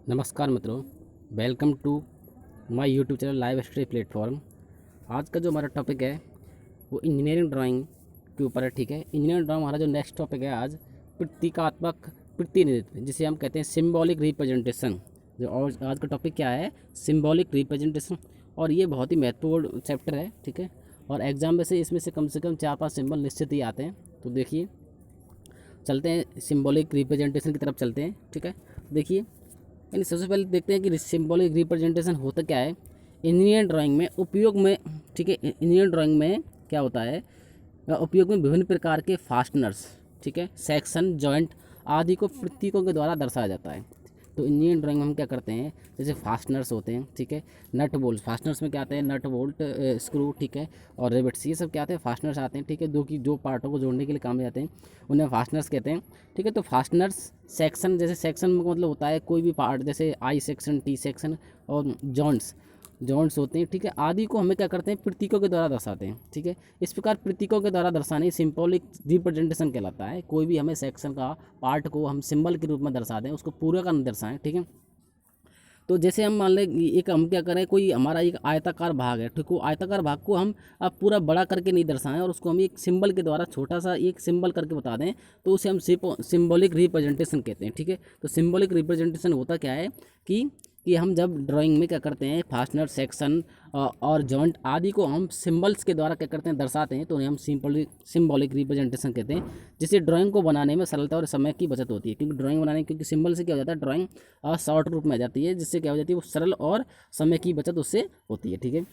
नमस्कार मित्रों, welcome to my YouTube channel live study platform. आज का जो हमारा टॉपिक है वो इंजीनियरिंग ड्राइंग के ऊपर है। ठीक है, इंजीनियरिंग ड्राइंग हमारा जो नेक्स्ट टॉपिक है आज प्रतीकात्मक प्रतिनिधित्व, जिसे हम कहते हैं सिंबॉलिक रिप्रेजेंटेशन। जो और आज का टॉपिक क्या है, सिंबॉलिक रिप्रेजेंटेशन। और ये बहुत ही महत्वपूर्ण चैप्टर है। ठीक है, और एग्जाम में से इसमें से कम 4-5 सिंबल निश्चित ही आते हैं। तो देखिए, चलते हैं सिंबॉलिक रिप्रेजेंटेशन की तरफ चलते हैं। ठीक है, देखिए, यानी सबसे पहले देखते हैं कि सिंबॉलिक रिप्रेजेंटेशन होता क्या है इंजीनियरिंग ड्राइंग में उपयोग में। ठीक है, इंजीनियरिंग ड्राइंग में क्या होता है, उपयोग में विभिन्न प्रकार के फास्टनर्स, ठीक है, सेक्शन, जॉइंट आदि को प्रतीकों के द्वारा दर्शाया जाता है। तो इंजीनियरिंग ड्राइंग में हम क्या करते हैं, जैसे फास्टनर्स होते हैं, ठीक है, नट बोल्ट, फास्टनर्स में क्या आते हैं, नट बोल्ट, स्क्रू, ठीक है, और रिवेट्स, ये सब क्या आते हैं, फास्टनर्स आते हैं। ठीक है, जो पार्टों को जोड़ने के लिए काम में आते हैं उन्हें फास्टनर्स कहते हैं। ठीक है, तो फास्टनर्स सेक्शन, जैसे सेक्शन में मतलब होता है कोई भी पार्ट, जैसे आई सेक्शन, टी सेक्शन, और जॉइंट्स होते हैं। ठीक है, आदि को हमें क्या करते हैं, प्रतीकों के द्वारा दर्शाते हैं। ठीक है, इस प्रकार प्रतीकों के द्वारा दर्शाने सिंबॉलिक रिप्रेजेंटेशन कहलाता है। कोई भी हमें सेक्शन का पार्ट को हम सिंबल के रूप में दर्शा दें, उसको पूरा का न दर्शाएं। ठीक है, तो जैसे हम मान लें एक, हम क्या करें, कोई हमारा एक आयताकार भाग है, ठीक, वो आयताकार भाग को हम अब पूरा बड़ा करके नहीं दर्शाएं और उसको हम एक सिंबल के द्वारा छोटा सा एक सिंबल करके बता दें, तो उसे हम सिंबॉलिक रिप्रेजेंटेशन कहते हैं। ठीक है, तो सिंबॉलिक रिप्रेजेंटेशन होता क्या है कि हम जब ड्राइंग में क्या करते हैं, फास्टनर, सेक्शन और जॉइंट आदि को हम सिंबल्स के द्वारा क्या करते हैं, दर्शाते हैं, तो उन्हें हम सिंबॉलिक रिप्रेजेंटेशन कहते हैं। जिससे ड्राइंग को बनाने में सरलता और समय की बचत होती है, क्योंकि ड्राइंग बनाने, क्योंकि सिंबल से क्या हो जाता है, ड्राइंग शॉर्ट रूप में आ जाती है, जिससे क्या हो जाती है, वो सरल और समय की बचत उससे होती है। ठीक है,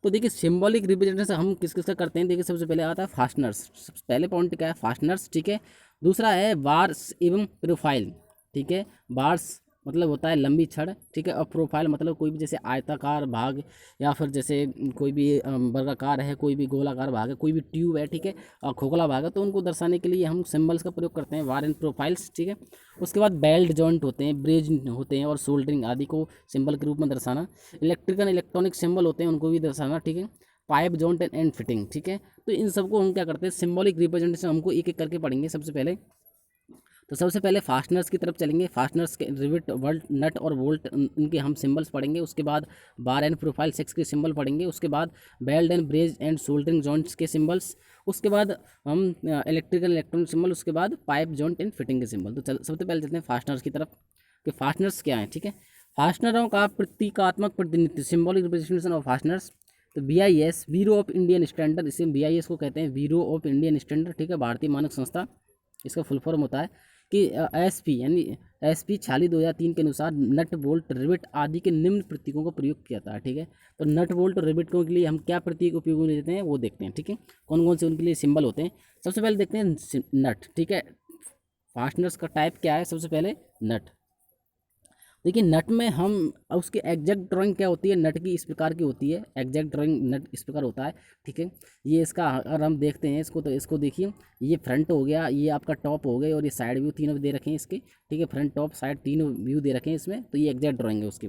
तो देखिए सिंबॉलिक रिप्रेजेंटेशन हम किस किस का करते हैं। देखिए, सबसे पहले आता है फास्टनर्स। पहले पॉइंट क्या है, फास्टनर्स। ठीक है, दूसरा है बार्स एवं प्रोफाइल। ठीक है, बार्स मतलब होता है लंबी छड़, ठीक है, और प्रोफाइल मतलब कोई भी जैसे आयताकार भाग, या फिर जैसे कोई भी वर्गाकार है, कोई भी गोलाकार भाग है, कोई भी ट्यूब है, ठीक है, और खोखला भाग है, तो उनको दर्शाने के लिए हम सिंबल्स का प्रयोग करते हैं, बार एंड प्रोफाइल्स। ठीक है, उसके बाद बेल्ट जॉइंट होते हैं, ब्रेज होते हैं, और सोल्डरिंग आदि को सिंबल के रूप में दर्शाना। इलेक्ट्रिकल इलेक्ट्रॉनिक सिंबल होते हैं, उनको भी दर्शाना। ठीक है, पाइप जॉइंट एंड फिटिंग। ठीक है, तो इन सबको हम क्या करते हैं, सिंबॉलिक रिप्रेजेंटेशन हमको एक एक करके पढ़ेंगे। सबसे पहले तो सबसे पहले फास्टनर्स की तरफ चलेंगे। फास्टनर्स के रिविट, वर्ल्ट, नट और बोल्ट, इनके हम सिंबल्स पढ़ेंगे। उसके बाद बार एंड प्रोफाइल सेक्स के सिंबल पढ़ेंगे। उसके बाद weld and braze and soldering joints के सिंबल्स। उसके बाद हम इलेक्ट्रिकल इलेक्ट्रॉनिक सिंबल। उसके बाद पाइप जॉइंट एंड फिटिंग के सिंबल। तो सबसे पहले चलते हैं फास्टनर्स की तरफ कि फास्टनर्स क्या हैं। ठीक है, फास्टनरों का प्रतीकात्मक प्रतिनिधित्व, सिंबॉलिक रिप्रेजेंटेशन ऑफ फास्टनर्स। तो BIS, bureau of Indian standard, इसे BIS को कहते हैं, ब्यूरो ऑफ इंडियन स्टैंडर्ड। ठीक है, भारतीय मानक संस्था, इसका फुल फॉर्म होता है कि SP, यानी SP 46 2003 के अनुसार नट बोल्ट, रिविट आदि के निम्न प्रतीकों का प्रयोग किया जाता है। ठीक है, तो नट बोल्ट और रिविट के लिए हम क्या प्रतीक उपयोग में लेते हैं वो देखते हैं। ठीक है, कौन कौन से उनके लिए सिंबल होते हैं। सबसे पहले देखते हैं नट। ठीक है, फास्टनर्स का टाइप क्या है, सबसे पहले नट। देखिए, नट में हम उसकी एग्जैक्ट ड्राइंग क्या होती है, नट की इस प्रकार की होती है, एग्जैक्ट ड्राइंग नट इस प्रकार होता है। ठीक है, ये इसका अगर हम देखते हैं इसको, तो इसको देखिए, ये फ्रंट हो गया, ये आपका टॉप हो गया, और ये साइड व्यू तीनों दे रखे हैं इसके। ठीक है, फ्रंट टॉप साइड तीनों व्यू दे रखे हैं इसमें, तो ये एग्जैक्ट ड्राइंग है। उसके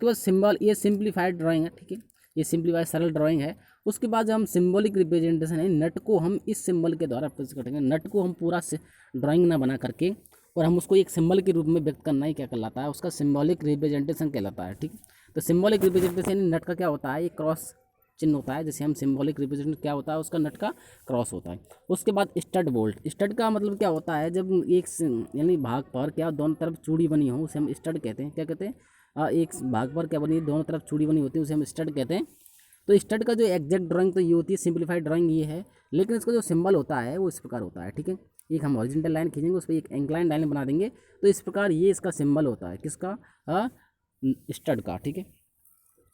बाद सिंबल, ये सिंप्लीफाइड ड्राइंग है। ठीक है, ये सिंप्लीफाइड सरल ड्राइंग है। उसके बाद जो हम सिंबॉलिक रिप्रेजेंटेशन है, नट को हम इस सिंबल के द्वारा प्रस्तुत करेंगे। नट को हम पूरा ड्राइंग ना बना करके और हम उसको एक सिंबल के रूप में व्यक्त करना ही क्या कहलाता है, उसका सिंबॉलिक रिप्रेजेंटेशन कहलाता है। ठीक, तो सिंबॉलिक रिप्रेजेंटेशन नट का क्या होता है, ये क्रॉस चिन्ह होता है, जैसे हम सिंबॉलिक रिप्रेजेंटेशन क्या होता है, उसका नट का क्रॉस होता है। उसके बाद स्टड बोल्ट। स्टड का मतलब क्या होता है, जब एक यानी भाग पर क्या दोनों तरफ चूड़ी बनी हो, उसे हम स्टड कहते हैं। क्या कहते हैं, एक भाग पर क्या बनी, दोनों तरफ चूड़ी बनी होती है, उसे हम स्टड कहते हैं। तो स्टड का जो एग्जैक्ट ड्राइंग तो ये होती है, सिंप्लीफाइड ड्राइंग ये है, लेकिन इसका जो सिंबल होता है वो इस प्रकार होता है। ठीक है, एक हम हॉरिजॉन्टल लाइन खींचेंगे, उस पर एक इंक्लाइन लाइन बना देंगे, तो इस प्रकार ये इसका सिंबल होता है, किसका, स्टड का। ठीक है,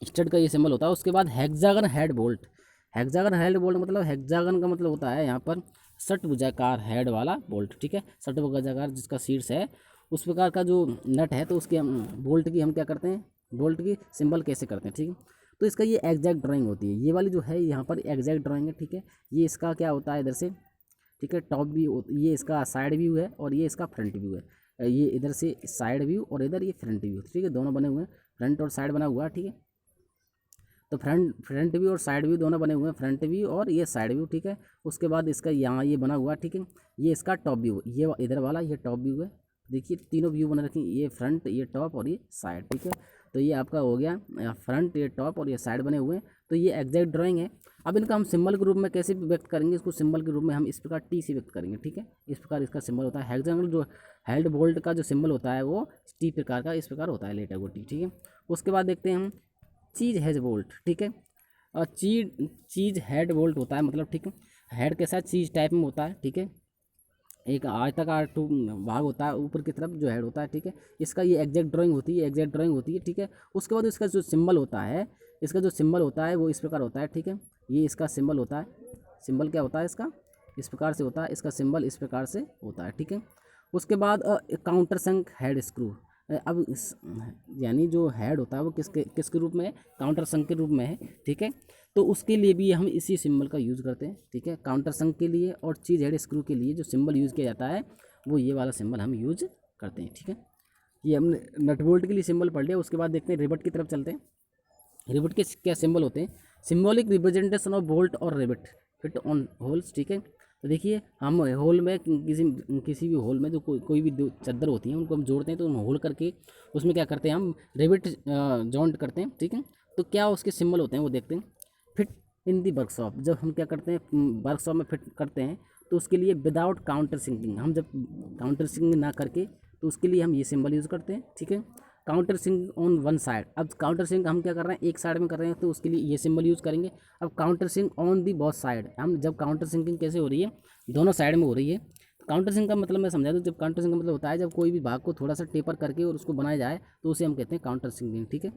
स्टड का ये सिंबल होता है। उसके बाद hexagon head bolt. Hexagon head bolt मतलब, हेक्सागन का मतलब होता है यहाँ पर षटभुजाकार हेड वाला बोल्ट। ठीक है, षटभुजाकार जिसका शीर्ष है, उस प्रकार का जो नट है, तो उसके हम बोल्ट की हम क्या करते हैं, बोल्ट की सिंबल कैसे करते हैं। ठीक है, तो इसका ये एग्जैक्ट ड्राइंग होती है, ये वाली जो है यहाँ पर एग्जैक्ट ड्राइंग है। ठीक है, ये इसका क्या होता है इधर से, ठीक है, टॉप व्यू, ये इसका साइड व्यू है, और ये इसका फ्रंट व्यू है। ये इधर से साइड व्यू और इधर ये फ्रंट व्यू। ठीक है, दोनों बने हुए हैं, फ्रंट और साइड बना हुआ है। ठीक है, तो फ्रंट व्यू और साइड व्यू दोनों बने हुए हैं, फ्रंट व्यू और ये साइड व्यू। ठीक है, उसके बाद इसका यहाँ ये बना हुआ है। ठीक है, ये इसका टॉप व्यू, ये इधर वाला ये टॉप व्यू है, देखिए तीनों व्यू बना रखें, ये फ्रंट, ये टॉप और ये साइड, ठीक है। तो ये आपका हो गया फ्रंट, ये टॉप और ये साइड बने हुए हैं। तो ये एग्जैक्ट ड्राइंग है। अब इनका हम सिंबल के रूप में कैसे व्यक्त करेंगे, इसको सिंबल के रूप में हम इस प्रकार टी से व्यक्त करेंगे, ठीक है। इस प्रकार इसका सिंबल होता है। हेक्सागोनल जो हेल्ड बोल्ट का जो सिंबल होता है वो टी प्रकार का इस प्रकार होता है, लेटर को टी, ठीक है। उसके बाद देखते हैं हम चीज हैज बोल्ट, ठीक है। और चीज हेड बोल्ट होता है, मतलब ठीक है, हेड के साथ चीज टाइप में होता है, ठीक है। एक आयताकार टू भाग होता है ऊपर की तरफ जो हेड होता है, ठीक है। इसका ये एग्जैक्ट ड्राइंग होती है, एग्जैक्ट ड्राइंग होती है, ठीक है। उसके बाद इसका जो सिंबल होता है, इसका जो सिंबल होता है वो इस प्रकार होता है, ठीक है। ये इसका सिंबल होता है। सिंबल क्या होता है इसका, इस प्रकार से होता है, इसका सिंबल इस प्रकार से होता है, ठीक है। उसके बाद काउंटर संक हेड स्क्रू। अब यानी जो हेड होता है वो किसके किसके रूप में है, काउंटर संक के रूप में है, ठीक है। तो उसके लिए भी हम इसी सिंबल का यूज़ करते हैं, ठीक है। काउंटर संक के लिए और चीज़ हेड स्क्रू के लिए जो सिंबल यूज़ किया जाता है वो ये वाला सिंबल हम यूज करते हैं, ठीक है। ये हमने नट बोल्ट के लिए सिंबल पढ़ लिया। उसके बाद देखते हैं रिबट की तरफ चलते हैं। रिबट के क्या सिंबल होते हैं, सिंबॉलिक रिप्रेजेंटेशन ऑफ बोल्ट और रिबट फिट ऑन होल्स, ठीक है। तो देखिए हम होल में किसी भी होल में जो कोई भी दो चादर होती है उनको हम जोड़ते हैं, तो हम होल करके उसमें क्या करते हैं, हम रिबट जॉइंट करते हैं, ठीक है। तो क्या उसके सिंबल होते हैं वो देखते हैं। फिट इन दी वर्कशॉप, जब हम क्या करते हैं वर्कशॉप में फिट करते हैं तो उसके लिए विदाउट काउंटर सिंकिंग, हम जब काउंटर सिंकिंग ना करके तो उसके लिए हम ये सिंबल यूज़ करते हैं, ठीक है। Counter sink on one side, अब काउंटर सिंक हम क्या कर रहे हैं, एक साइड में कर रहे हैं तो उसके लिए ये सिंबल यूज़ करेंगे। अब counter sink on the both side, हम जब काउंटर सिंकिंग कैसे हो रही है, दोनों साइड में हो रही है। काउंटर सिंक का मतलब मैं समझा दूँ, जब काउंटर सिंक का मतलब होता है जब कोई भी भाग को थोड़ा सा टेपर करके और उसको बनाया जाए तो उसे हम कहते हैं काउंटर सिंकिंग, ठीक है।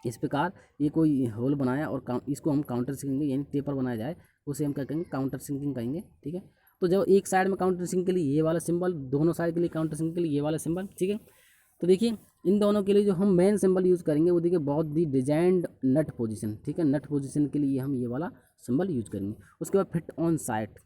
इस प्रकार ये कोई होल बनाया और इसको हम काउंटर सिंकिंग यानी टेपर बनाया जाए उसे हम क्या कहेंगे, काउंटर सिंकिंग कहेंगे, ठीक है। तो जब एक साइड में काउंटर सिंकिंग के लिए ये वाला सिंबल, दोनों साइड के लिए काउंटर सिंकिंग के लिए ये वाला सिंबल, ठीक है। तो देखिए इन दोनों के लिए जो हम मेन सिंबल यूज़ करेंगे वो देखिए बहुत दी डिजाइंड नट पोजीशन, ठीक है। नट पोजीशन के लिए हम ये वाला सिंबल यूज़ करेंगे। उसके बाद फिट ऑन साइट,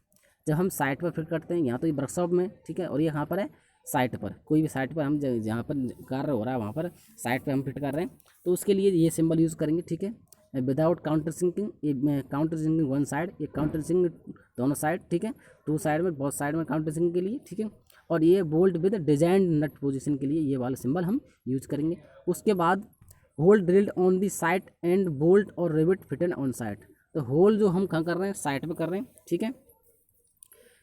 जब हम साइट पर फिट करते हैं, यहाँ तो ये वर्कशॉप में, ठीक है, और ये कहाँ पर है, साइट पर, कोई भी साइट पर हम जहाँ पर कार्य हो रहा है वहाँ पर साइट पर हम फिट कर रहे हैं तो उसके लिए ये सिंबल यूज़ करेंगे, ठीक है। विदाउट काउंटर सिंकिंग, ये काउंटर सिंकिंग वन साइड, ये काउंटर सिंकिंग दोनों साइड, ठीक है, टू साइड में, बहुत साइड में काउंटर सिंकिंग के लिए, ठीक है। और ये bolt with design nut position के लिए ये वाला सिंबल हम यूज करेंगे। उसके बाद hole drilled on the site and bolt और रिवेट फिटेड ऑन साइट, तो होल जो हम कहाँ कर रहे हैं, साइट पे कर रहे हैं, ठीक है।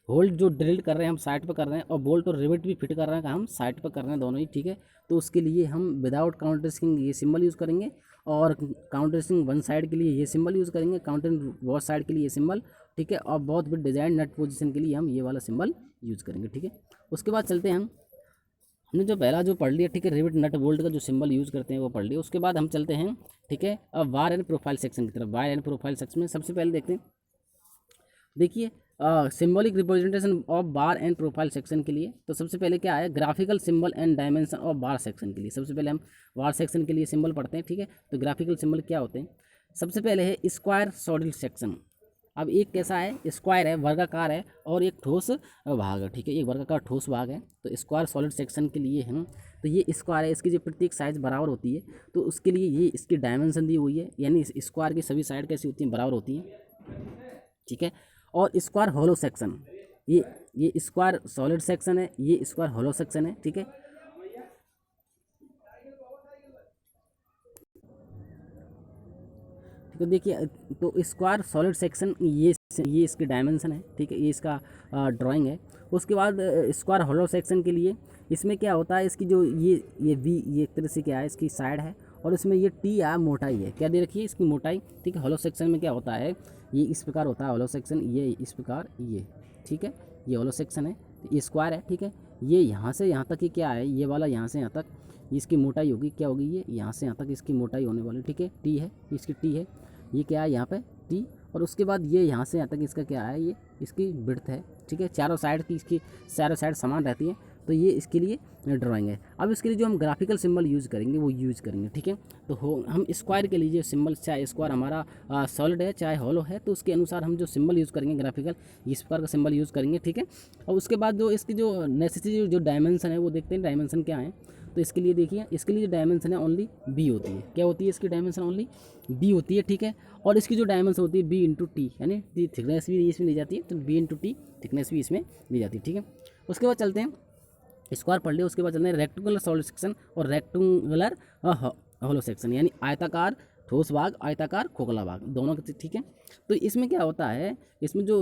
होल जो ड्रिल्ड कर रहे हैं हम साइट पे कर रहे हैं और बोल्ट और रिवेट भी फिट कर रहे हैं हम साइट पे कर रहे हैं दोनों ही, ठीक है। तो उसके लिए हम विदाउट काउंटर सिंकिंग ये सिंबल यूज़ करेंगे और काउंटर सिंकिंग वन साइड के लिए ये सिंबल यूज़ करेंगे, काउंटर बोथ साइड के लिए ये सिंबल, ठीक है। और बहुत बिट डिजाइन नट पोजीशन के लिए हम ये वाला सिंबल यूज़ करेंगे, ठीक है। उसके बाद चलते हैं हमने जो पहला जो पढ़ लिया, ठीक है, रिवेट नट बोल्ट का जो सिंबल यूज़ करते हैं वो पढ़ लिया। उसके बाद हम चलते हैं, ठीक है, अब वायर एंड प्रोफाइल सेक्शन की तरफ। वायर एंड प्रोफाइल सेक्शन में सबसे पहले देखते हैं, देखिए symbolic representation of bar and profile section के लिए तो सबसे पहले क्या है, graphical symbol and dimension of bar section के लिए। सबसे पहले हम बार सेक्शन के लिए सिंबल पढ़ते हैं, ठीक है। तो ग्राफिकल सिंबल क्या होते हैं, सबसे पहले है स्क्वायर सॉलिड सेक्शन। अब एक कैसा है, स्क्वायर है, वर्गाकार है और एक ठोस भाग है, ठीक है, एक वर्गाकार ठोस भाग है। तो स्क्वायर सॉलिड सेक्शन के लिए हम, तो ये स्क्वायर है, इसकी जो प्रत्येक साइज बराबर होती है तो उसके लिए ये इसकी डायमेंशन दी हुई है, यानी स्क्वायर की सभी साइड कैसी होती हैं, बराबर होती हैं, ठीक है। और स्क्वायर होलो सेक्शन, ये स्क्वायर सॉलिड सेक्शन है, ये स्क्वायर होलो सेक्शन है, ठीक है। तो देखिए तो स्क्वायर सॉलिड सेक्शन ये इसकी डायमेंशन है, ठीक है, ये इसका ड्राइंग है। उसके बाद स्क्वायर होलो सेक्शन के लिए इसमें क्या होता है, इसकी जो ये वी ये एक तरह से क्या है, इसकी साइड है और इसमें ये टी है, मोटाई है, क्या दे रखी है, इसकी मोटाई, ठीक है। होलो सेक्शन में क्या होता है, ये इस प्रकार होता है होलो सेक्शन, ये इस प्रकार, ये ठीक है, ये होलो सेक्शन है, ये स्क्वायर है, ठीक है। ये यहाँ से यहाँ तक ये क्या है, ये वाला यहाँ से यहाँ तक इसकी मोटाई होगी, क्या होगी, ये यहाँ से यहाँ तक इसकी मोटाई होने वाली, ठीक है, टी है, इसकी टी है, ये क्या है यहाँ पे टी। और उसके बाद ये यहाँ से यहाँ तक इसका क्या है, ये इसकी विड्थ है, ठीक है। चारों साइड की इसकी चारों साइड समान रहती है, तो ये इसके लिए ड्राइंग है। अब इसके लिए जो हम ग्राफिकल सिंबल यूज़ करेंगे वो यूज़ करेंगे, ठीक है। तो हम स्क्वायर के लिए जो सिंबल, चाहे स्क्वायर हमारा सॉलिड है चाहे हॉलो है, तो उसके अनुसार हम जो सिंबल यूज़ करेंगे ग्राफिकल, इस प्रकार का सिंबल यूज़ करेंगे, ठीक है। और उसके बाद जो इसकी जो नेसेसरी जो डायमेंशन है वो देखते हैं, डायमेंशन क्या है। तो इसके लिए देखिए, इसके लिए डायमेंशन है ओनली बी होती है, क्या होती है, इसकी डायमेंशन ओनली बी होती है, ठीक है। और इसकी जो डायमेंशन होती है बी इंटू टी, यानी थिकनेस भी इसमें ली जाती है, तो बी इंटू टी थिकनेस भी इसमें ली जाती है, ठीक है। उसके बाद चलते हैं स्क्वायर पढ़ लिया। उसके बाद चलते हैं रेक्टेंगुलर सॉलिड सेक्शन और रेक्टेंगुलर होलो सेक्शन, यानी आयताकार ठोस भाग, आयताकार खोखला भाग, दोनों के, ठीक है। तो इसमें क्या होता है, इसमें जो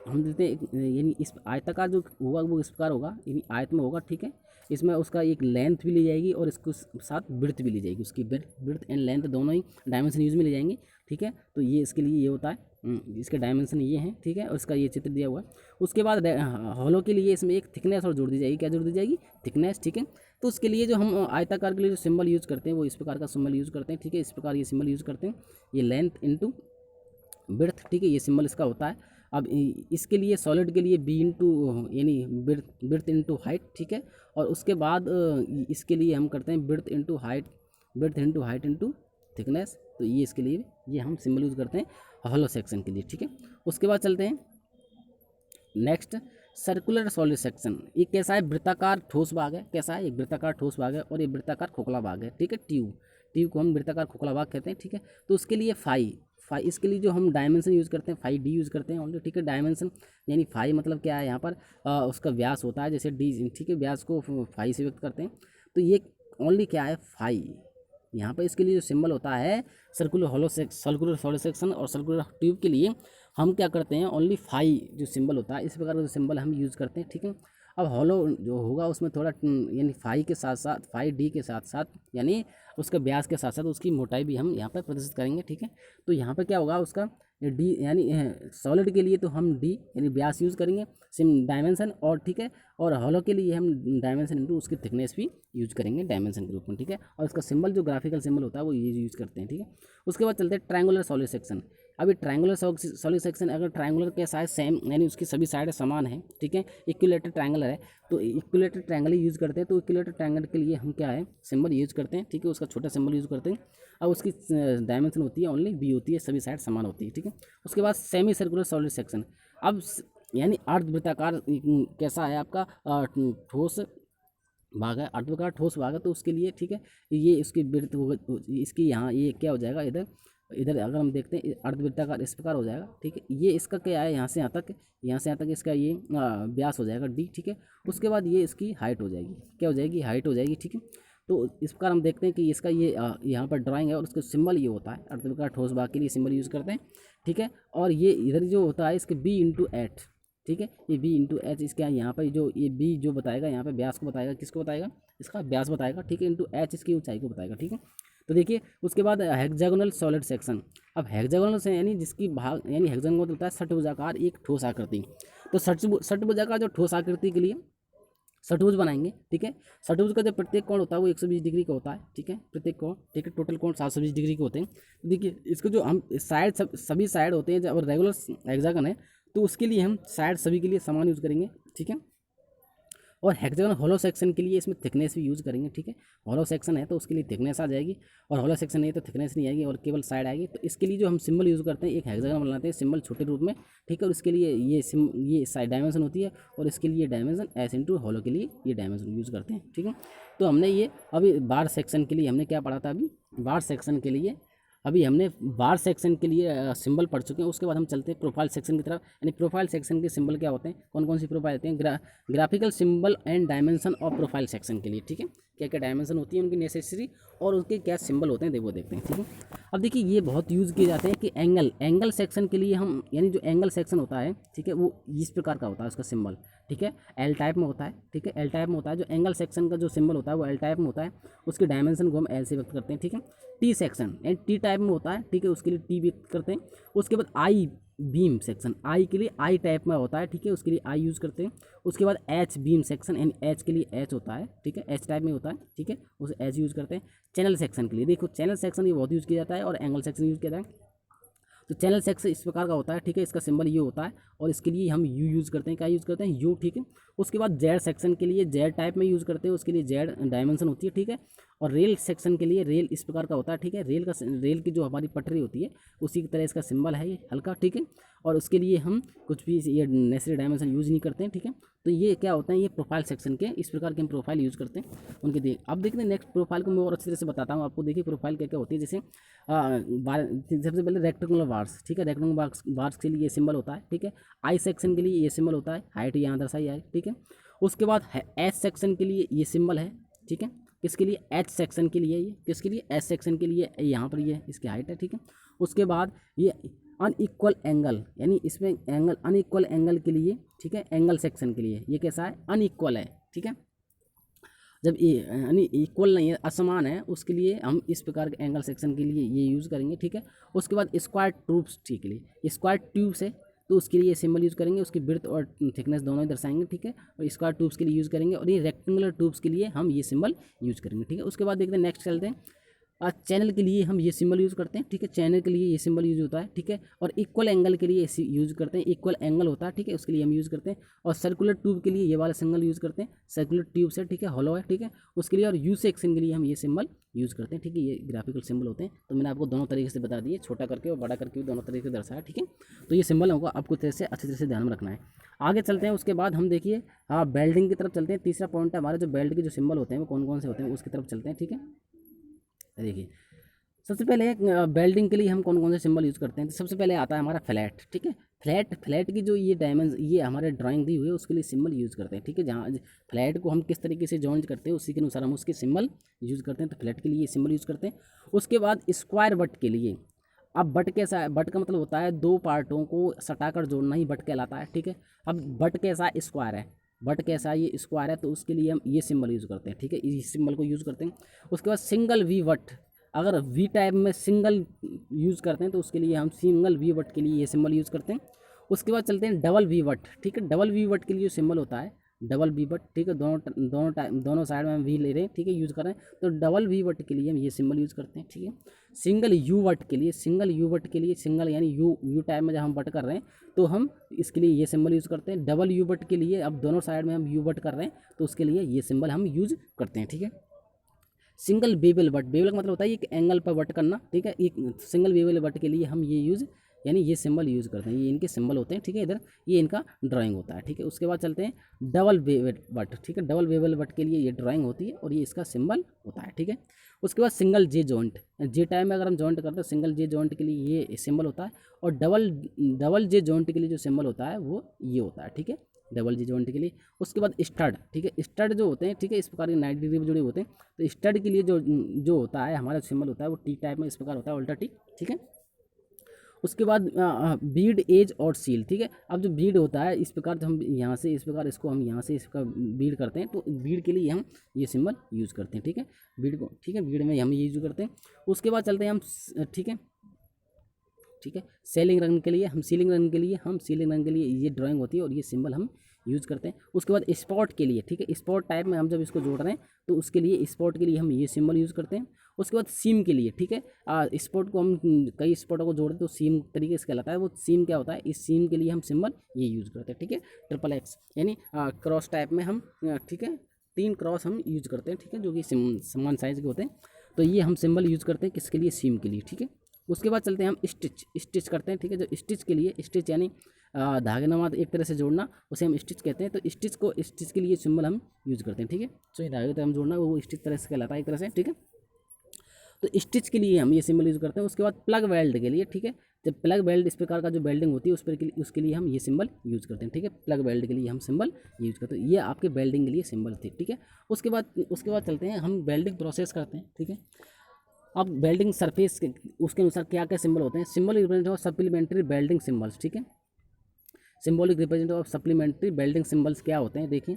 हम देते हैं, यानी इस आयताकार जो होगा वो इस प्रकार होगा, यानी आयत में होगा, ठीक है। इसमें उसका एक लेंथ भी ली जाएगी और इसके साथ ब्रेड्थ भी ली जाएगी, उसकी ब्रेड्थ एंड लेंथ दोनों ही डायमेंशन यूज में ली जाएंगे, ठीक है। तो ये इसके लिए ये होता है, इसके डायमेंशन ये हैं, ठीक है, और इसका ये चित्र दिया हुआ है। उसके बाद हॉलो के लिए इसमें एक थिकनेस और जोड़ दी जाएगी, क्या जोड़ दी जाएगी, थिकनेस, ठीक है। तो उसके लिए जो हम आयताकार के लिए जो सिंबल यूज़ करते हैं वो इस प्रकार का सिंबल यूज़ करते हैं, ठीक है। इस प्रकार ये सिंबल यूज़ करते हैं, ये लेंथ इनटू ब्रेड्थ, ठीक है, ये सिंबल इसका होता है। अब इसके लिए सॉलिड के लिए बी इंटू, यानी ब्रेड्थ इंटू हाइट, ठीक है। और उसके बाद इसके लिए हम करते हैं breadth into height, breadth into height into thickness. तो ये इसके लिए ये हम सिंबल यूज़ करते हैं हॉलो सेक्शन के लिए, ठीक है। उसके बाद चलते हैं नेक्स्ट, सर्कुलर सॉलिड सेक्शन। ये कैसा है, वृत्ताकार ठोस भाग है, कैसा है, एक वृत्ताकार ठोस भाग है और ये वृत्ताकार खोखला भाग है, ठीक है। ट्यूब को हम वृत्ताकार खोखला भाग कहते हैं, ठीक है। तो उसके लिए फाई इसके लिए जो हम डायमेंशन यूज़ करते हैं, फाई डी यूज़ करते हैं ऑलरेडी, ठीक है। डायमेंशन यानी फाई मतलब क्या है, यहाँ पर उसका व्यास होता है, जैसे डी, ठीक है, व्यास को फाई से व्यक्त करते हैं। तो ये ओनली क्या है, फाई। यहाँ पर इसके लिए जो सिंबल होता है सर्कुलर सॉलिड सेक्शन और सर्कुलर ट्यूब के लिए हम क्या करते हैं, ओनली फाई जो सिंबल होता है, इस प्रकार का जो सिंबल हम यूज़ करते हैं, ठीक है। अब हॉलो जो होगा उसमें थोड़ा यानी फाई के साथ साथ, फाई डी के साथ साथ, यानी उसके व्यास के साथ साथ उसकी मोटाई भी हम यहाँ पर प्रदर्शित करेंगे, ठीक है। तो यहाँ पर क्या होगा उसका डी, यानी सॉलिड के लिए तो हम डी यानी व्यास यूज़ करेंगे सिम डायमेंशन, और ठीक है, और हॉलो के लिए हम डायमेंशन इंटू उसकी थिकनेस भी यूज़ करेंगे डायमेंशन के रूप में, ठीक है। और इसका सिंबल जो ग्राफिकल सिंबल होता है वो ये यूज़ करते हैं, ठीक है। उसके बाद चलते हैं ट्रायंगुलर सॉलिड सेक्शन। अभी ट्रायंगुलर सॉलिड सेक्शन, अगर ट्रायंगुलर के साइज सेम यानी उसकी सभी साइड समान है, ठीक है, इक्विलेटरल ट्रायंगल है, तो इक्विलेटरल ट्रायंगल ही यूज़ करते हैं। तो इक्विलेटरल ट्रायंगल के लिए हम क्या है, सिंबल यूज़ करते हैं, ठीक है, उसका छोटा सिंबल यूज़ करते हैं। अब उसकी डायमेंशन होती है ओनली बी होती है, सभी साइड समान होती है, ठीक है। उसके बाद सेमी सर्कुलर सॉलिड सेक्शन। अब यानी अर्धवृत्ताकार कैसा है आपका ठोस भाग है, अर्धवृत्ताकार ठोस भाग है, तो उसके लिए, ठीक है, ये इसकी वृत्त होगा, इसकी यहाँ ये क्या हो जाएगा, इधर इधर अगर हम देखते हैं अर्धवृत्ताकार इस प्रकार हो जाएगा, ठीक है। ये इसका क्या है, यहाँ से यहाँ तक, यहाँ से यहाँ तक इसका ये व्यास हो जाएगा डी, ठीक है। उसके बाद ये इसकी हाइट हो जाएगी, क्या हो जाएगी, हाइट हो जाएगी, ठीक है। तो इस प्रकार हम देखते हैं कि इसका ये यहाँ पर ड्राइंग है और उसका सिंबल ये होता है, अर्धवृत्ताकार ठोस भाग के लिए सिंबल यूज़ करते हैं, ठीक है। और ये इधर जो होता है इसके बी इंटू एच, ठीक है, ये बी इंटू एच, इसका यहाँ पर जो ये बी जो बताएगा यहाँ पे व्यास को बताएगा, किसको बताएगा, इसका व्यास बताएगा, ठीक है, इंटू एच इसकी ऊंचाई को बताएगा, ठीक है। तो देखिए उसके बाद हेक्सागोनल सॉलिड सेक्शन। अब हेक्सागोनल से यानी जिसकी भाग, यानी हेक्सागोनल होता है षटभुजाकार एक ठोस आकृति। तो षटभुजाकार जो ठोस आकृति के लिए षटभुज बनाएंगे, ठीक है। षटभुज का जो प्रत्येक कोण होता है वो 120 डिग्री का होता है, ठीक है, प्रत्येक कोण, ठीक है, टोटल कोण 720 डिग्री के होते हैं। तो देखिए इसको जो हम साइड सभी साइड होते हैं, जब रेगुलर हेक्सागन है तो उसके लिए हम साइड सभी के लिए समान यूज़ करेंगे, ठीक है। और हेक्सागोनल हॉलो सेक्शन के लिए इसमें थिकनेस भी यूज़ करेंगे, ठीक है। हॉलो सेक्शन है तो उसके लिए थिकनेस आ जाएगी, और हॉलो सेक्शन नहीं है तो थिकनेस नहीं आएगी और केवल साइड आएगी। तो इसके लिए जो हम सिंबल यूज़ करते हैं, एक हेक्सागन बनाते हैं सिंबल छोटे रूप में, ठीक है। और इसके लिए ये साइड डायमेंशन होती है और इसके लिए डायमेंशन एस इंटू हॉलो के लिए ये डायमेंशन यूज़ करते हैं, ठीक है। तो हमने ये अभी बार सेक्शन के लिए हमने क्या पढ़ा था, अभी बार सेक्शन के लिए अभी हमने बार सेक्शन के लिए सिंबल पढ़ चुके हैं। उसके बाद हम चलते हैं प्रोफाइल सेक्शन की तरफ। यानी प्रोफाइल सेक्शन के सिंबल क्या होते हैं, कौन कौन सी प्रोफाइल होते हैं, graphical symbol and dimension of profile section के लिए, ठीक है। क्या क्या डायमेंशन होती है उनकी नेसेसरी और उनके क्या सिंबल होते हैं, वो देखते हैं, ठीक है। अब देखिए ये बहुत यूज़ किए जाते हैं कि एंगल सेक्शन के लिए हम, यानी जो एंगल सेक्शन होता है, ठीक है, वो इस प्रकार का होता है उसका सिंबल, ठीक है, एल टाइप में होता है, ठीक है, एल टाइप में होता है। जो एंगल सेक्शन का जो सिंबल होता है वो एल टाइप में होता है, उसके डायमेंशन को हम एल से व्यक्त करते हैं, ठीक है। टी सेक्शन यानी टी टाइप में होता है, ठीक है, उसके लिए टी व्यक्त करते हैं। उसके बाद आई बीम सेक्शन, आई के लिए आई टाइप में होता है, ठीक है, उसके लिए आई यूज़ करते हैं। उसके बाद एच बीम सेक्शन यानी एच के लिए एच होता है, ठीक है, एच टाइप में होता है, ठीक है, उसे एच यूज़ करते हैं। चैनल सेक्शन के लिए देखो, चैनल सेक्शन ये बहुत यूज़ किया जाता है और एंगल सेक्शन यूज़ किया जाता है। तो चैनल सेक्शन इस प्रकार का होता है, ठीक है, इसका सिंबल ये होता है और इसके लिए हम यू यूज़ करते हैं, क्या यूज़ करते हैं, यू, ठीक है। उसके बाद जेड सेक्शन के लिए जेड टाइप में यूज़ करते हैं, उसके लिए जेड डायमेंशन होती है, ठीक है। और रेल सेक्शन के लिए रेल इस प्रकार का होता है, ठीक है, रेल की जो हमारी पटरी होती है उसी की तरह इसका सिंबल है ये हल्का, ठीक है। और उसके लिए हम कुछ भी ये नेसेसरी डायमेंशन यूज़ नहीं करते हैं, ठीक है। तो ये क्या होता है, ये प्रोफाइल सेक्शन के इस प्रकार के हम प्रोफाइल यूज़ करते हैं उनके। अब देखते हैं नेक्स्ट प्रोफाइल को मैं और अच्छी तरह से बताता हूँ आपको। देखिए प्रोफाइल क्या क्या होती है, जैसे सबसे पहले रेक्टेंगुलर बार्स, ठीक है, रेक्टेंगुलर बार्स के लिए ये सिंबल होता है, ठीक है। आई सेक्शन के लिए ये सिंबल होता है, हाइट यहाँ दर्शाई है, ठीक है। उसके बाद है एच सेक्शन के लिए ये सिंबल है, ठीक है, किसके लिए, एच सेक्शन के लिए, ये किसके लिए, एच सेक्शन के लिए, यहाँ पर ये इसकी हाइट है, ठीक है। उसके बाद ये अनइक्वल एंगल, यानी इसमें एंगल अनइक्वल एंगल के लिए, ठीक है, एंगल सेक्शन के लिए ये कैसा है, अनइक्वल है, ठीक है। जब ये यानी इक्वल नहीं है, असमान है, उसके लिए हम इस प्रकार के एंगल सेक्शन के लिए ये यूज़ करेंगे, ठीक है। उसके बाद स्क्वायर ट्यूब्स, ठीक के लिए स्क्वायर ट्यूब्स है तो उसके लिए ये सिंबल यूज़ करेंगे, उसकी ब्रेड्थ और थिकनेस दोनों ही दर्शाएंगे, ठीक है। और स्क्वायर ट्यूब्स के लिए यूज़ करेंगे, और ये रेक्टेंगुलर ट्यूब्स के लिए हम ये सिंबल यूज़ करेंगे, ठीक है। उसके बाद देखते हैं, नेक्स्ट चलते हैं, चैनल के लिए हम ये सिंबल यूज़ करते हैं, ठीक है, चैनल के लिए ये सिंबल यूज़ होता है, ठीक है। और इक्वल एंगल के लिए यूज़ करते हैं, इक्वल एंगल होता है, ठीक है, उसके लिए हम यूज़ करते हैं। और सर्कुलर ट्यूब के लिए ये वाला सिंबल यूज़ करते हैं, सर्कुलर ट्यूब से, ठीक है, हॉलो है, ठीक है, उसके लिए। और यू सेक्शन के लिए हम ये सिंबल यूज़ करते हैं, ठीक है। ये ग्राफिकल सिंबल होते हैं, तो मैंने आपको दोनों तरीके से बता दिए, छोटा करके और बड़ा करके भी दोनों तरीके से दर्शाया, ठीक है। तो ये सिंबल हमको आपको तरह से अच्छी तरह से ध्यान में रखना है। आगे चलते हैं, उसके बाद हम देखिए बेल्डिंग की तरफ चलते हैं। तीसरा पॉइंट है हमारे जो बेल्ट के जो सिंबल होते हैं वो कौन कौन से होते हैं उसकी तरफ चलते हैं, ठीक है। देखिए सबसे पहले बेल्डिंग के लिए हम कौन कौन से सिंबल यूज़ करते हैं, तो सबसे पहले आता है हमारा फ्लैट, ठीक है। फ्लैट की जो ये डायमेंशन, ये हमारे ड्राइंग दी हुई है, उसके लिए सिंबल यूज़ करते हैं, ठीक है। जहाँ फ्लैट को हम किस तरीके से जॉइन करते हैं उसी के अनुसार हम उसके सिंबल यूज़ करते हैं, तो फ्लैट के लिए ये सिंबल यूज़ करते हैं। उसके बाद स्क्वायर बट के लिए, अब बट कैसा है, बट का मतलब होता है दो पार्टों को सटाकर जोड़ना ही बट कहलाता है, ठीक है। अब बट कैसा है, स्क्वायर है, बट कैसा है, ये स्क्वायर है, तो उसके लिए हम ये सिंबल यूज़ करते हैं, ठीक है, इस सिंबल को यूज़ करते हैं। उसके बाद सिंगल वी वट, अगर वी टाइप में सिंगल यूज़ करते हैं तो उसके लिए हम सिंगल वी वट के लिए ये सिंबल यूज़ करते हैं। उसके बाद चलते हैं डबल वी वट, ठीक है। डबल वी वट के लिए जो सिंबल होता है डबल वी वट, ठीक है, दोनों साइड में हम वी ले रहे हैं, ठीक है, यूज़ कर रहे हैं, तो डबल वी वट के लिए हम ये सिंबल यूज़ करते हैं, ठीक है। सिंगल यू वट के लिए, सिंगल यानी यू टाइप में जब हम वट कर रहे हैं तो हम इसके लिए ये सिंबल यूज़ करते हैं। डबल यू वट के लिए, अब दोनों साइड में हम यू वट कर रहे हैं तो उसके लिए ये सिंबल हम यूज़ करते हैं, ठीक है। सिंगल बेबल बट, बेबल का मतलब होता है एक एंगल पर बट करना, ठीक है। एक सिंगल बेबल बट के लिए हम ये यूज़ यानी ये सिंबल यूज़ करते हैं, ये इनके सिंबल होते हैं, ठीक है। इधर ये इनका ड्राइंग होता है, ठीक है। उसके बाद चलते हैं डबल बेबल बट, ठीक है, डबल बेबल बट के लिए ये ड्राइंग होती है और ये इसका सिंबल होता है, ठीक है। उसके बाद सिंगल जे जॉइंट, जे टाइम में अगर हम जॉइंट करते हैं सिंगल जे जॉइंट के लिए ये सिंबल होता है, और डबल जे जॉइंट के लिए जो सिंबल होता है वो ये होता है, ठीक है, डबल जी जॉइंट के लिए। उसके बाद स्टड, ठीक है, स्टड जो होते हैं, ठीक है, इस प्रकार के 90 डिग्री जुड़े होते हैं, तो स्टड के लिए जो होता है हमारा सिंबल होता है वो टी टाइप में इस प्रकार होता है, उल्टा टी, ठीक है। उसके बाद बीड एज और सील, ठीक है। अब जो बीड होता है इस प्रकार हम यहाँ से इस प्रकार इसको हम यहाँ से इसका बीड करते हैं, तो बीड के लिए हम ये सिंबल यूज़ करते हैं, ठीक है, बीड को, ठीक है, बीड में हम ये यूज़ करते हैं। उसके बाद चलते हैं हम, ठीक है, ठीक है, सीलिंग रंग के लिए ये ड्राइंग होती है और ये सिंबल हम यूज़ करते हैं। उसके बाद स्पॉट के लिए, ठीक है, स्पॉट टाइप में हम जब इसको जोड़ रहे हैं तो उसके लिए स्पॉट के लिए हम ये सिंबल यूज़ करते हैं। उसके बाद सीम के लिए, ठीक है, स्पॉट को हम कई स्पॉटों को जोड़ते हैं तो सीम तरीके से कहलाता है, वो सीम क्या होता है, इस सीम के लिए हम सिंबल ये यूज़ करते हैं, ठीक है। ट्रिपल एक्स यानी क्रॉस टाइप में हम, ठीक है, 3 क्रॉस हम यूज़ करते हैं, ठीक है, जो कि समान साइज़ के होते हैं, तो ये हम सिंबल यूज़ करते हैं किसके लिए, सीम के लिए, ठीक है। उसके बाद चलते हैं हम स्टिच करते हैं, ठीक है, जो स्टिच के लिए, स्टिच यानी धागे नुमा एक तरह से जोड़ना, उसे हम स्टिच कहते हैं, तो स्टिच के लिए सिंबल हम यूज़ करते हैं, ठीक है। तो धागे तो हम जोड़ना वो स्टिच तरह से कहलाता है एक तरह से, ठीक है। तो स्टिच के लिए हम ये सिंबल यूज़ करते हैं। उसके बाद प्लग वेल्ड के लिए, ठीक है, जब प्लग वेल्ड इस प्रकार का जो वेल्डिंग होती है उसके लिए हम ये सिंबल यूज़ करते हैं, ठीक है, प्लग वेल्ड के लिए हम सिंबल यूज़ करते हैं। ये आपके वेल्डिंग के लिए सिंबल थे, ठीक है। उसके बाद चलते हैं हम वेल्डिंग प्रोसेस करते हैं, ठीक है। अब वेल्डिंग सरफेस के उसके अनुसार क्या क्या सिंबल होते हैं, symbol represent of supplementary welding symbols, ठीक है, symbolic represent of supplementary welding symbols क्या होते हैं, देखिए,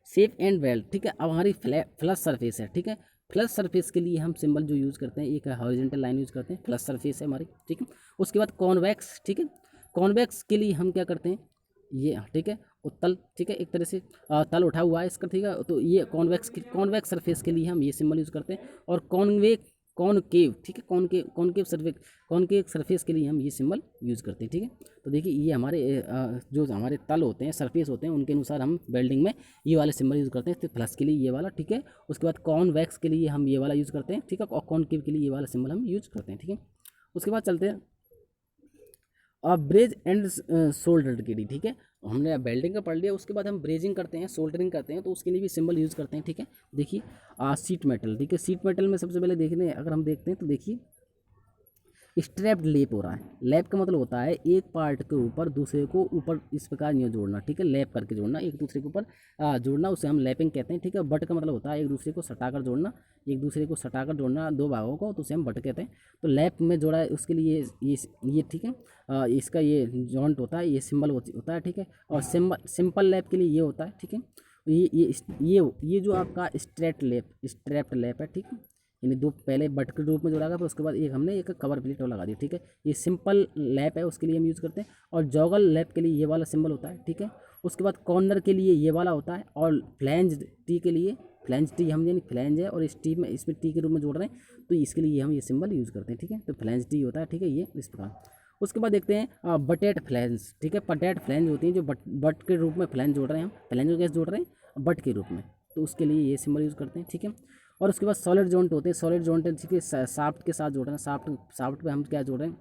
सेफ एंड वेल्ड, ठीक है। अब हमारी फ्लश सरफेस है, ठीक है, फ्लश सरफेस के लिए हम सिंबल जो यूज़ करते हैं एक हॉरिजॉन्टल लाइन यूज़ करते हैं, फ्लश सरफेस है हमारी, ठीक है। उसके बाद कॉन्वेक्स, ठीक है, कॉन्वेक्स के लिए हम क्या करते हैं, ये, ठीक है, उत्तल, ठीक है, एक तरह से तल उठा हुआ है इसका, ठीक है, तो ये कॉन्वेक्स सरफेस के लिए हम ये सिंबल यूज़ करते हैं। और कॉनकेव, ठीक है, कॉनकेव सरफेस के लिए हम ये सिंबल यूज़ करते हैं, ठीक है। तो देखिए ये हमारे जो हमारे तल होते हैं, सरफेस होते हैं, उनके अनुसार हम वेल्डिंग में ये वाले सिंबल यूज़ करते हैं। तो प्लस के लिए ये वाला, ठीक है। उसके बाद कॉन्वेक्स के लिए हम ये वाला यूज़ करते हैं, ठीक है, और कॉनकेव के लिए ये वाला सिंबल हम यूज़ करते हैं, ठीक है। उसके बाद चलते हैं ब्रेज एंड सोल्डर के लिए, ठीक है, हमने वेल्डिंग का पढ़ लिया। उसके बाद हम ब्रेजिंग करते हैं, सोल्डरिंग करते हैं, तो उसके लिए भी सिंबल यूज़ करते हैं, ठीक है। देखिए सीट मेटल, ठीक है, सीट मेटल में सबसे पहले देखने अगर हम देखते हैं तो देखिए स्ट्रैप्ड लैप हो रहा है। लैप का मतलब होता है एक पार्ट के ऊपर दूसरे को ऊपर इस प्रकार नहीं जोड़ना, ठीक है, लैप करके जोड़ना, एक दूसरे के ऊपर जोड़ना, उसे हम लैपिंग कहते हैं, ठीक है। बट का मतलब होता है एक दूसरे को सटाकर जोड़ना, एक दूसरे को सटाकर जोड़ना दो भागों को, तो उसे हम बट कहते हैं। तो लैप में जोड़ा है उसके लिए ये ठीक है, इसका ये जॉइंट होता है, ये सिंबल होता है, ठीक है। और सिंपल लैप के लिए ये होता है, ठीक है। ये जो आपका स्ट्रैप्ड लैप है, ठीक है, यानी दो पहले बट के रूप में जोड़ा गया, फिर उसके बाद एक हमने एक कवर प्लेट लगा दी, ठीक है। ये सिंपल लैप है, उसके लिए हम यूज़ करते हैं। और जॉगल लैप के लिए ये वाला सिंबल होता है, ठीक है। उसके बाद कॉर्नर के लिए ये वाला होता है, और फ्लैंज टी के लिए, फ्लैंज टी हम यानी फ्लैंज है और इस टी में इसमें टी के रूप में जोड़ रहे हैं, तो इसके लिए हम ये सिंबल यूज़ करते हैं, ठीक है। तो फ्लैंज टी होता है, ठीक है, ये इस प्रकार। उसके बाद देखते हैं बटेट फ्लैंज, ठीक है। बटेट फ्लैंज होती हैं जो बट के रूप में फ्लैंज जोड़ रहे हैं, हम फ्लैंज को कैसे जोड़ रहे हैं, बट के रूप में, तो उसके लिए ये सिंबल यूज़ करते हैं, ठीक है। और उसके बाद सॉलिड जॉइंट होते हैं, सॉलिड जॉइंट ठीक है, साफ्ट के साथ जोड़ रहे हैं, साफ्ट पे हम क्या जोड़ रहे हैं,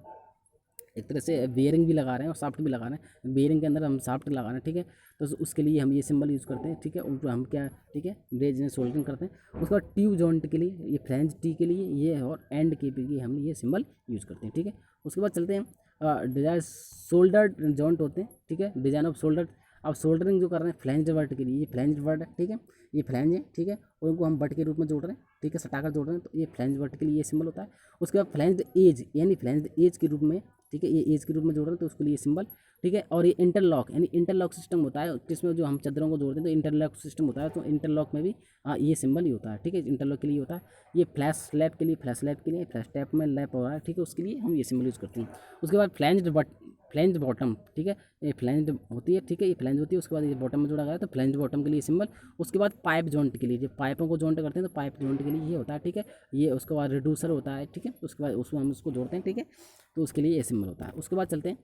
एक तरह से बेयरिंग भी लगा रहे हैं और साफ्ट भी लगा रहे हैं, बेयरिंग के अंदर हम साफ्ट लगा रहे हैं, ठीक है। तो उसके लिए हम ये सिंबल यूज़ करते हैं, ठीक है। उनको हम क्या, ठीक है, ब्रेज में सोल्डरिंग करते हैं। उसके बाद ट्यूब जॉइंट के लिए ये फ्रेंच टी के लिए ये है, और एंड के लिए हम ये सिंबल यूज़ करते हैं, ठीक है। उसके बाद चलते हैं डिजाइन शोल्डर जॉइंट होते हैं, ठीक है, डिजाइन ऑफ शोल्डर। अब सोल्डरिंग जो कर रहे हैं फ्लैंज वर्ड के लिए, ये फ्लैंज वर्ड है, ठीक है, ये फ्लैंज है, ठीक है, और उनको हम बट के रूप में जोड़ रहे हैं, ठीक है, सटाकर जोड़ रहे हैं, तो ये फ्लैंज वर्ड के लिए ये सिंबल होता है। उसके बाद फ्लैंज एज यानी फ्लैंज एज के रूप में, ठीक है, ये एज के रूप में जोड़ रहे हैं, तो उसके लिए सिंबल, ठीक है। और ये इंटरलॉक यानी इंटरलॉक सिस्टम होता है, जिसमें जो हम चादरों को जोड़ते हैं तो इंटरलॉक सिस्टम होता है, तो इंटरलॉक में भी ये सिंबल ही होता है, ठीक है, इंटरलॉक के लिए होता है। ये फ्लैश स्लैब के लिए, फ्लैश टैप में लैप हो रहा है, ठीक है, उसके लिए हम ये सिंबल यूज़ करते हैं। उसके बाद फ्लैंज बॉटम, ठीक है, ये फ्लैंज होती है, ठीक है, ये फ्लैंज होती है, उसके बाद ये बॉटम में जोड़ा गया है, तो फ्लैंज बॉटम के लिए सिंबल। उसके बाद पाइप जॉइंट के लिए, जो पाइपों को जॉइंट करते हैं तो पाइप जॉइंट के लिए ये होता है, ठीक है, ये उसके बाद रिड्यूसर होता है, ठीक है, उसके बाद उसमें हम उसको जोड़ते हैं, ठीक है, तो उसके लिए ये सिंबल होता है। उसके बाद चलते हैं,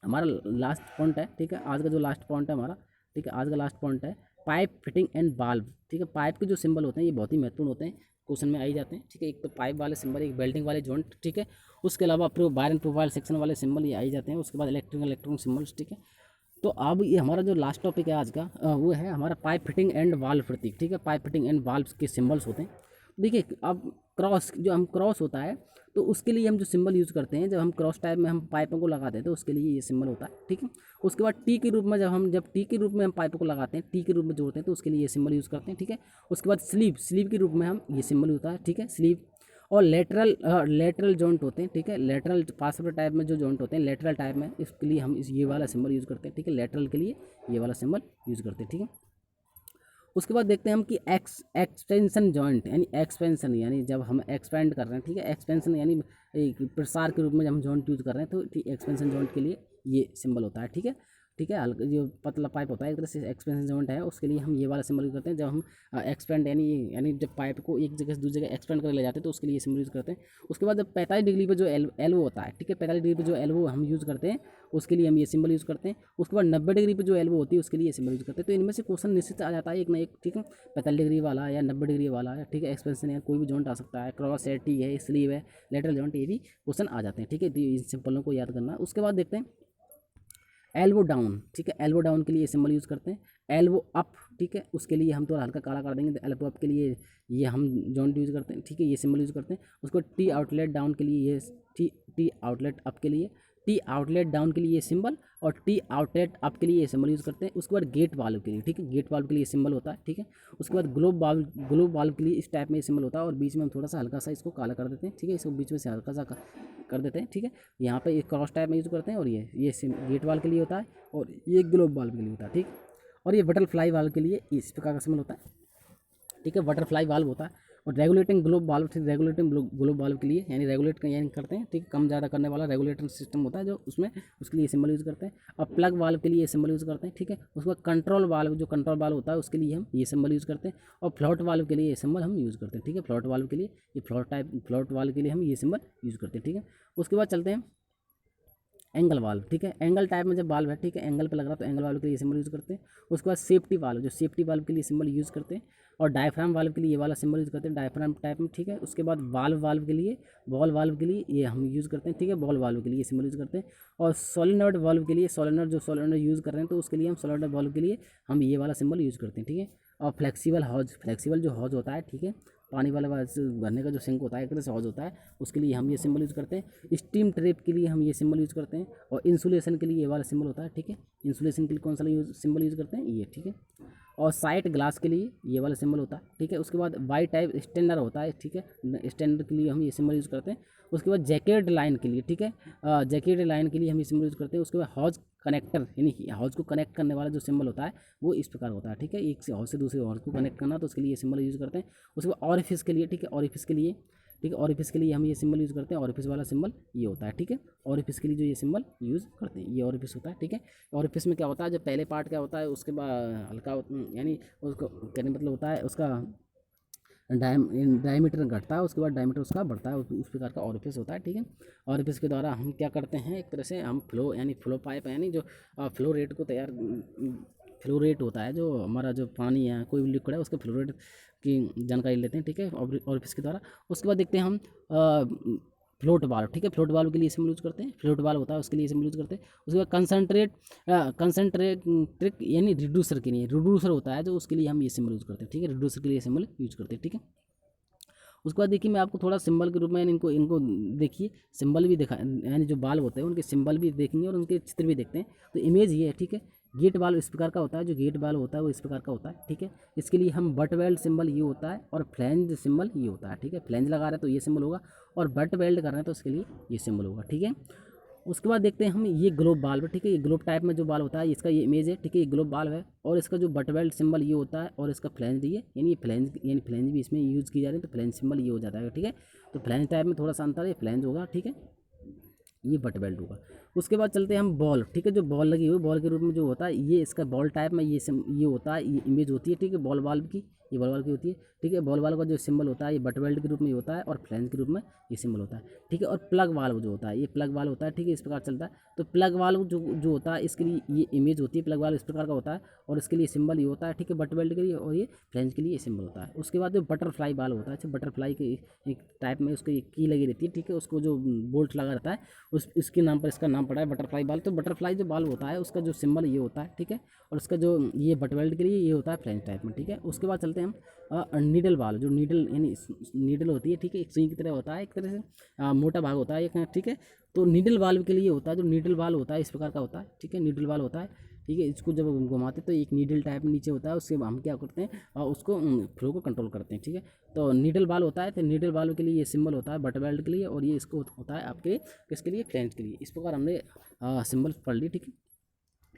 हमारा लास्ट पॉइंट है, ठीक है, आज का जो लास्ट पॉइंट है हमारा, ठीक है, आज का लास्ट पॉइंट है पाइप फिटिंग एंड बाल्व, ठीक है। पाइप के जो सिंबल होते हैं ये बहुत ही महत्वपूर्ण होते हैं, क्वेश्चन में आ ही जाते हैं, ठीक है। एक तो पाइप वाले सिंबल, एक बेल्टिंग वाले जॉइंट, ठीक है। उसके अलावा वायर एंड प्रोफाइल सेक्शन वाले सिंबल ये आ ही जाते हैं। उसके बाद इलेक्ट्रॉनिक सिंबल्स, ठीक है। तो अब ये हमारा जो लास्ट टॉपिक है आज का वो है हमारा पाइप फिटिंग एंड वाल्व प्रतीक, ठीक है। पाइप फिटिंग एंड वाल्व के सिंबल्स होते हैं। देखिए अब क्रॉस, जो हम क्रॉस होता है तो उसके लिए हम जो सिंबल यूज़ करते हैं, जब हम क्रॉस टाइप में हम पाइपों को लगाते हैं तो उसके लिए ये सिंबल होता है, ठीक है। उसके बाद टी के रूप में जब टी के रूप में हम पाइपों को लगाते हैं, टी के रूप में जोड़ते हैं, तो उसके लिए ये सिंबल यूज़ करते हैं, ठीक है। उसके बाद स्लीव के रूप में हम ये सिंबल होता है, ठीक है, स्लीव। और लेटरल जॉइंट होते हैं, ठीक है, लेटरल पासवर्ड टाइप में जो जॉइंट होते हैं लेटरल टाइप में, इसके लिए हम ये वाला सिंबल यूज़ करते हैं, ठीक है, लेटरल के लिए ये वाला सिंबल यूज़ करते हैं, ठीक है। उसके बाद देखते हैं हम कि एक्सपेंशन जॉइंट यानी एक्सपेंशन, यानी जब हम एक्सपेंड कर रहे हैं, ठीक है, एक्सपेंशन यानी एक प्रसार के रूप में जब हम जॉइंट यूज़ कर रहे हैं, तो ठीक एक्सपेंशन जॉइंट के लिए ये सिंबल होता है, ठीक है, ठीक है। हल्का जो पतला पाइप होता है एक तरह से एक्सपेंशन जॉइंट है, उसके लिए हम ये वाला सिंबल यूज़ करते हैं। जब हम एक्सपेंड यानी जब पाइप को एक जगह से दूसरी जगह एक्सपेंड कर ले जाते हैं तो उसके लिए ये सिंबल यूज़ करते हैं। उसके बाद जब 45 डिग्री पर जो एल्बो होता है, ठीक है, 45 डिग्री पर जो एल्बो हम यूज़ करते हैं उसके लिए हम ये सिंबल यूज़ करते हैं। उसके बाद 90 डिग्री पर जो एल्बो होती है उसके लिए ये सिंबल यूज़ करते हैं। तो इनमें से क्वेश्चन निश्चित आ जाता है एक ना एक, ठीक है, 45 डिग्री वाला या 90 डिग्री वाला, ठीक है, एक्सपेंशन है, कोई भी जॉइंट आ सकता है, क्रॉस है, टी है, स्लीव है, लेटरल जॉइंट, ये भी क्वेश्चन आ जाते हैं, ठीक है। तो इन सिंपलों को याद करना। उसके बाद देखते हैं एल्बो डाउन, ठीक है, एल्बो डाउन के लिए सिंबल यूज़ करते हैं। एल्बो अप, ठीक है, उसके लिए हम थोड़ा हल्का काला कर देंगे, तो एल्बो अप के लिए ये हम जॉइंट यूज़ करते हैं, ठीक है, ये सिंबल यूज़ करते हैं। उसको टी आउटलेट डाउन के लिए ये टी आउटलेट अप के लिए, टी आउटलेट डाउन के लिए ये सिंबल, और टी आउटलेट अप के लिए ये सिंबल यूज़ करते हैं। उसके बाद गेट वाल्व के लिए, ठीक है, गेट वाल्व के लिए सिंबल होता है, ठीक है। उसके बाद ग्लोब वाल्व के लिए इस टाइप में ये सिंबल होता है, और बीच में हम थोड़ा सा हल्का सा इसको काला कर देते हैं, ठीक है, इसको बीच में से हल्का सा कर देते हैं, ठीक है। यहाँ पे एक क्रॉस टाइप में यूज़ करते हैं, और ये गेट वाल्व के लिए होता है, और ये ग्लोब वाल्व के लिए होता है, ठीक। और ये बटरफ्लाई वाल्व के लिए इस प्रकार का सिंबल होता है, ठीक है, बटरफ्लाई वाल्व होता है। और रेगुलेटिंग ग्लोब वाल्व, ठीक, रेगुलेटिंग ग्लोब वाल्व के लिए यानी रेगुलेट यानी करते हैं, ठीक, कम ज़्यादा करने वाला रेगुलेटर सिस्टम होता है जो उसमें, उसके लिए सिंबल यूज़ करते हैं। और प्लग वाल्व के लिए ये सिंबल यूज़ करते हैं, ठीक है। उसके बाद कंट्रोल वाल्व, जो कंट्रोल वाल्व होता है उसके लिए हम ये सिंबल यूज़ करते हैं। और फ्लोट वाल्व के लिए ये सिंबल हम यूज़ करते हैं, ठीक है, फ्लोट वाल्व के लिए ये फ्लोट वाल्व के लिए हम ये सिंबल यूज़ करते हैं, ठीक है। उसके बाद चलते हैं एंगल वाल्व, ठीक है, एंगल टाइप में जब वाल्व है, ठीक है, एंगल पे लग रहा है तो एंगल वाल्व के लिए सिंबल यूज़ करते हैं। उसके बाद सेफ्टी वाल्व, जो सेफ्टी वाल्व के लिए सिंबल यूज़ करते हैं। और डायफ्राम वाल्व के लिए ये वाला सिंबल यूज़ करते हैं, डायफ्राम टाइप में, ठीक है। उसके बाद वाल्व के लिए, बॉल वाल्व के लिए ये हम यूज़ करते हैं, ठीक है, बॉल वाल्व के लिए सिंबल यूज़ करते हैं। और सोलेनॉइड वाल्व के लिए, सोलेनॉइड यूज़ कर रहे हैं तो उसके लिए हम सोलेनॉइड वाल्व के लिए हम ये वाला सिंबल यूज़ करते हैं, ठीक है। और फ्लेक्सिबल जो हॉज होता है, ठीक है, पानी वाला भरने का जो सिंक होता है, एक तरह से हौज होता है, उसके लिए हम ये सिंबल यूज़ करते हैं। स्टीम ट्रैप के लिए हम ये सिंबल यूज़ करते हैं। और इंसुलेशन के लिए ये वाला सिंबल होता है, ठीक है। इंसुलेशन के लिए कौन सा सिंबल यूज़ करते हैं, ये, ठीक है। और साइट ग्लास के लिए ये वाला सिंबल होता है, ठीक है। उसके बाद वाई टाइप स्टैंडर होता है, ठीक है। स्टैंडर के लिए हम ये सिंबल यूज़ करते हैं। उसके बाद जैकेट लाइन के लिए, ठीक है, जैकेट लाइन के लिए हम ये सिंबल यूज़ करते हैं। उसके बाद हौज कनेक्टर, यानी कि हौज को कनेक्ट करने वाला जो सिंबल होता है वो इस प्रकार होता है, ठीक है। एक से हौज से दूसरे हौज को कनेक्ट करना, तो उसके लिए ये सिंबल यूज़ करते हैं। उसके बाद ऑरिफिस के लिए, ठीक है, ऑरिफिस के लिए, ठीक है, ऑरिफिस के लिए हम ये सिंबल यूज़ करते हैं। ऑरिफिस वाला सिंबल ये होता है, ठीक है। ऑरिफिस के लिए जो ये सिंबल यूज़ करते हैं, ये ऑरिफिस होता है, ठीक है। ऑरिफिस में क्या होता है, जब पहले पार्ट क्या होता है, उसके बाद हल्का यानी उसको कहने मतलब होता है उसका डायमीटर घटता है, उसके बाद डायमीटर उसका बढ़ता है, उस प्रकार का ऑरिफिस होता है, ठीक है। ऑरिफिस के द्वारा हम क्या करते हैं, एक तरह से हम फ्लो यानी फ्लो पाइप यानी जो फ्लो रेट को तैयार, फ्लो रेट होता है जो हमारा जो पानी है, कोई भी लिक्विड है, उसके फ्लो रेट की जानकारी लेते हैं, ठीक है, ऑरिफिस के द्वारा। उसके बाद देखते हैं हम फ्लोट वाल्व, ठीक है। फ्लोट वाल्व के लिए सिंबल यूज़ करते हैं, फ्लोट वाल्व होता है उसके लिए सिंबल यूज़ करते हैं। उसके बाद कंसनट्रेट यानी रिड्यूसर के लिए, रिड्यूसर होता है जो, उसके लिए हम ये सिंबल यूज़ करते हैं, ठीक है। रिड्यूसर के लिए सिंबल यूज़ करते हैं, ठीक है। उसके बाद देखिए मैं आपको थोड़ा सिंबल के रूप में इनको इनको देखिए, सिंबल भी दिखा यानी जो बाल्ब होते हैं उनके सिंबल भी देखेंगे और उनके चित्र भी देखते हैं। तो इमेज ये है, ठीक है। गेट बाल्ब इस प्रकार का होता है, जो गेट बाल्ब होता है वो इस प्रकार का होता है, ठीक है। इसके लिए हम बट वेल्ड सिंबल ये होता है और फ्लैंज सिंबल ये होता है, ठीक है। फ्लैंज लगा रहे हैं तो ये सिंबल होगा, और बट वेल्ड कर रहे हैं तो उसके लिए ये सिंबल होगा, ठीक है। उसके बाद देखते हैं हम ये ग्लोब बाल्ब, ठीक है। ये ग्लोब टाइप में जो बाल्ब होता है, इसका ये इमेज है, ठीक है। ये ग्लोब बाल्ब है और इसका जो बट वेल्ड सिंबल ये होता है और इसका फ्लैंज ये, यानी ये फ्लैंज यानी फ्लैंज भी इसमें यूज़ की जा रही है, तो फ्लैंज सिंबल ये हो जाता है, ठीक है। तो फ्लैंज टाइप में थोड़ा सा अंतर है, फ्लैंज होगा, ठीक है, ये बट बेल्ट होगा। उसके बाद चलते हैं हम बॉल, ठीक है। जो बॉल लगी हुई बॉल के रूप में जो होता है, ये इसका बॉल टाइप में ये होता है, ये इमेज होती है, ठीक है, बॉल वाल्व की, ये बॉल वाल्व की होती है, ठीक है। बॉल वाल्व का जो सिंबल होता है ये बट वेल्ड के रूप में ये होता है और फ्लैंज के रूप में ये सिंबल होता है, ठीक है। और प्लग वाल्व जो होता है, ये प्लग वाल्व होता है, ठीक है, इस प्रकार चलता है। तो प्लग वाल्व जो होता है, इसके लिए ये इमेज होती है, प्लग वाल्व इस प्रकार का होता है और इसके लिए सिंबल ये होता है, ठीक है, बट वेल्ड के लिए, और ये फ्लैंज के लिए ये सिंबल होता है। उसके बाद जो बटरफ्लाई वाल्व होता है, अच्छा, बटरफ्लाई के एक टाइप में उसकी की लगी रहती है, ठीक है, उसको जो बोल्ट लगा रहता है इसके नाम पर इसका नाम पड़ा है बटरफ्लाई बाल्ब। तो बटरफ्लाई जो बाल्ब होता है उसका जो सिंबल ये होता है, ठीक है, और उसका जो ये बट वेल्ड के लिए ये होता है फ्लैंज टाइप में, ठीक है। उसके बाद चलते हैं हम नीडल बाल्ब, जो नीडल यानी नीडल होती है, ठीक है, एक सुई की तरह होता है, एक तरह से मोटा भाग होता है एक, ठीक है। तो नीडल बाल्ब के लिए होता है, जो नीडल बाल्ब होता है इस प्रकार का होता है, ठीक है, नीडल बाल्ब होता है, ठीक है। इसको जब घुमाते तो एक नीडल टाइप में नीचे होता है, उससे हम क्या करते हैं उसको फ्लो को कंट्रोल करते हैं, ठीक है। तो नीडल बाल्ब होता है, तो नीडल बाल्ब के लिए ये सिंबल होता है बट वेल्ड के लिए, और ये इसको होता है आपके किसके लिए, फ्लैंज के लिए। इस प्रकार हमने सिंबल पढ़ ली, ठीक है।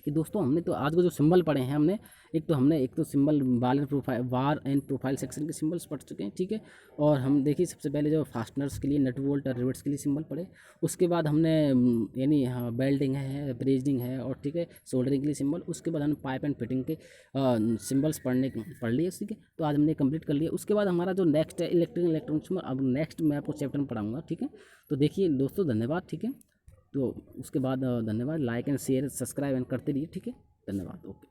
कि दोस्तों हमने तो आज को जो सिंबल पढ़े हैं हमने, एक तो symbol bar and profile section के सिंबल्स पढ़ चुके हैं, ठीक है। और हम देखिए सबसे पहले जो फास्टनर्स के लिए नट बोल्ट और रिवेट्स के लिए सिंबल पढ़े। उसके बाद हमने यानी हाँ बेल्डिंग है, ब्रेजिंग है, और ठीक है सोल्डरिंग के लिए सिंबल। उसके बाद हमने पाइप एंड फिटिंग के सिंबल्स पढ़ लिए, ठीक है। तो आज हमने कंप्लीट कर लिया। उसके बाद हमारा जो नेक्स्ट है इलेक्ट्रॉनिक्स में, अब नेक्स्ट मैं आपको चैप्टर में पढ़ाऊँगा, ठीक है। तो देखिए दोस्तों धन्यवाद, ठीक है। तो उसके बाद धन्यवाद, like and share subscribe and करते रहिए, ठीक है। धन्यवाद, ओके।